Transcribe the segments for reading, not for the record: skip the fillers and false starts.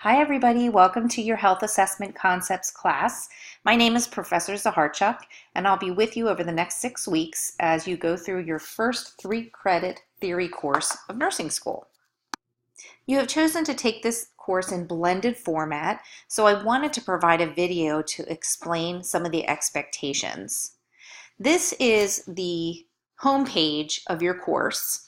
Hi everybody, welcome to your Health Assessment Concepts class. My name is Professor Zaharchuk and I'll be with you over the next 6 weeks as you go through your first 3-credit theory course of nursing school. You have chosen to take this course in blended format, so I wanted to provide a video to explain some of the expectations. This is the homepage of your course.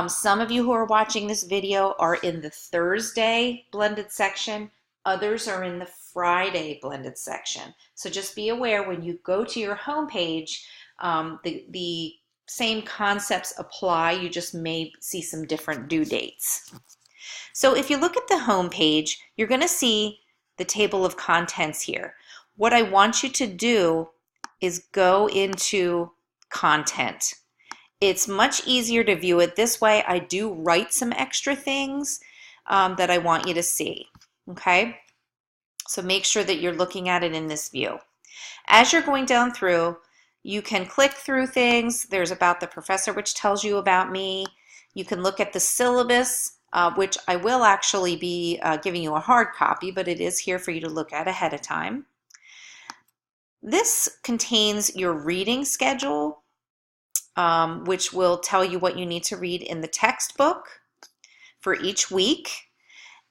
Some of you who are watching this video are in the Thursday blended section. Others are in the Friday blended section. So just be aware when you go to your homepage, the same concepts apply. You just may see some different due dates. So if you look at the homepage, you're going to see the table of contents here. What I want you to do is go into content. It's much easier to view it this way. I do write some extra things that I want you to see, okay? So make sure that you're looking at it in this view. As you're going down through, you can click through things. There's about the professor, which tells you about me. You can look at the syllabus, which I will actually be giving you a hard copy, but it is here for you to look at ahead of time. This contains your reading schedule, which will tell you what you need to read in the textbook for each week.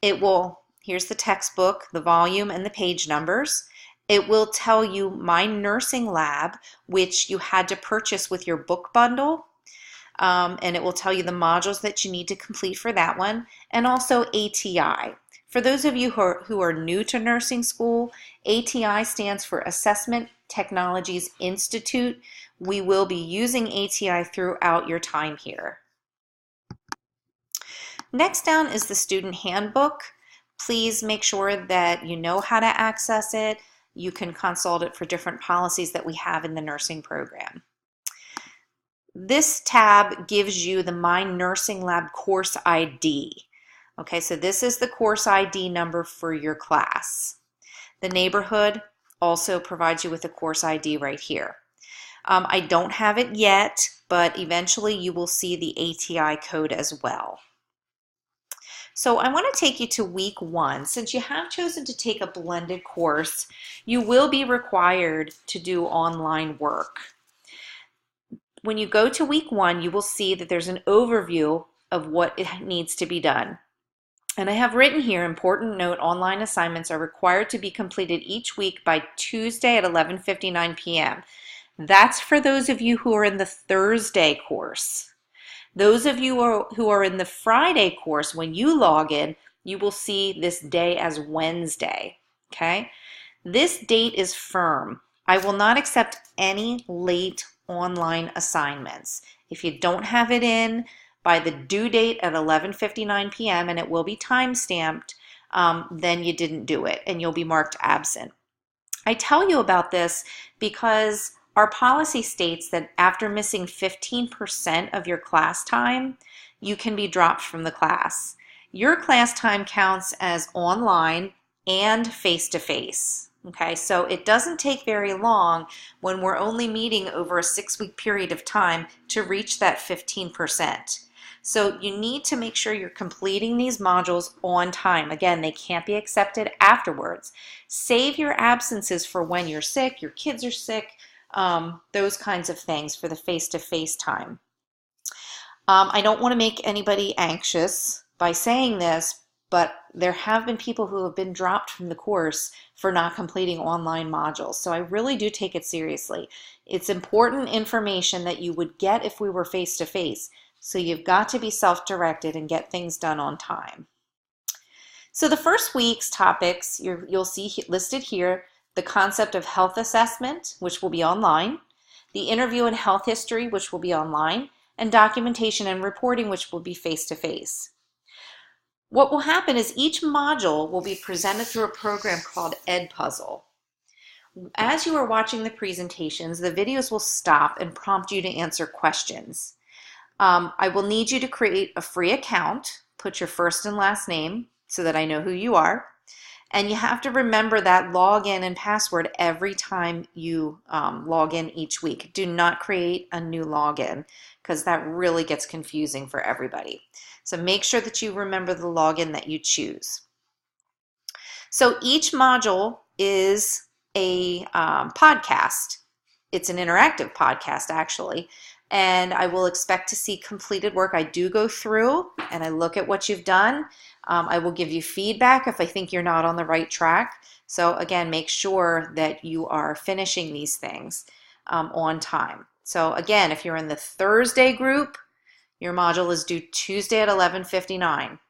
Here's the textbook, the volume, and the page numbers. It will tell you My Nursing Lab, which you had to purchase with your book bundle. And it will tell you the modules that you need to complete for that one, and also ATI. For those of you who are new to nursing school, ATI stands for Assessment Technologies Institute. We will be using ATI throughout your time here. Next down is the student handbook. Please make sure that you know how to access it. You can consult it for different policies that we have in the nursing program. This tab gives you the My Nursing Lab course ID. Okay, so this is the course ID number for your class. The neighborhood also provides you with a course ID right here. I don't have it yet, but eventually you will see the ATI code as well. So I want to take you to week 1. Since you have chosen to take a blended course, you will be required to do online work. When you go to week 1, you will see that there's an overview of what needs to be done. And I have written here, important note, online assignments are required to be completed each week by Tuesday at 11:59 p.m. That's for those of you who are in the Thursday course. Those of you who are in the Friday course, when you log in, you will see this day as Wednesday, okay? This date is firm. I will not accept any late online assignments. If you don't have it in by the due date at 11:59 p.m. and it will be time-stamped, then you didn't do it and you'll be marked absent. I tell you about this because our policy states that after missing 15% of your class time, you can be dropped from the class. Your class time counts as online and face-to-face. Okay, so it doesn't take very long when we're only meeting over a 6-week period of time to reach that 15%. So you need to make sure you're completing these modules on time. Again, they can't be accepted afterwards. Save your absences for when you're sick, your kids are sick, those kinds of things for the face-to-face time. I don't want to make anybody anxious by saying this, but there have been people who have been dropped from the course for not completing online modules. So I really do take it seriously. It's important information that you would get if we were face-to-face. So you've got to be self-directed and get things done on time. So the first week's topics, you'll see listed here, the concept of health assessment, which will be online, the interview and health history, which will be online, and documentation and reporting, which will be face-to-face. What will happen is each module will be presented through a program called Edpuzzle. As you are watching the presentations, the videos will stop and prompt you to answer questions. I will need you to create a free account, put your first and last name so that I know who you are, and you have to remember that login and password every time you log in each week. Do not create a new login because that really gets confusing for everybody. So make sure that you remember the login that you choose. So each module is a podcast. It's an interactive podcast, actually, and I will expect to see completed work. I do go through and I look at what you've done. I will give you feedback if I think you're not on the right track. So again, make sure that you are finishing these things on time. So again, if you're in the Thursday group, your module is due Tuesday at 11:59.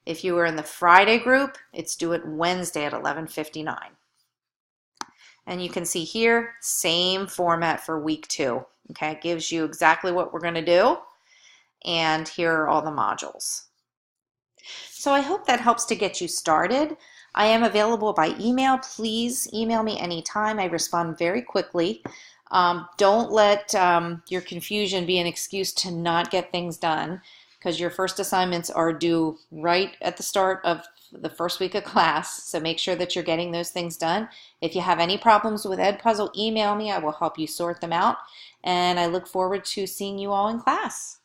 If you are in the Friday group, it's due at Wednesday at 11:59. And you can see here, same format for week 2. Okay, it gives you exactly what we're going to do. And here are all the modules. So I hope that helps to get you started. I am available by email. Please email me anytime. I respond very quickly. Don't let your confusion be an excuse to not get things done, because your first assignments are due right at the start of the first week of class. So make sure that you're getting those things done. If you have any problems with Edpuzzle, email me. I will help you sort them out. And I look forward to seeing you all in class.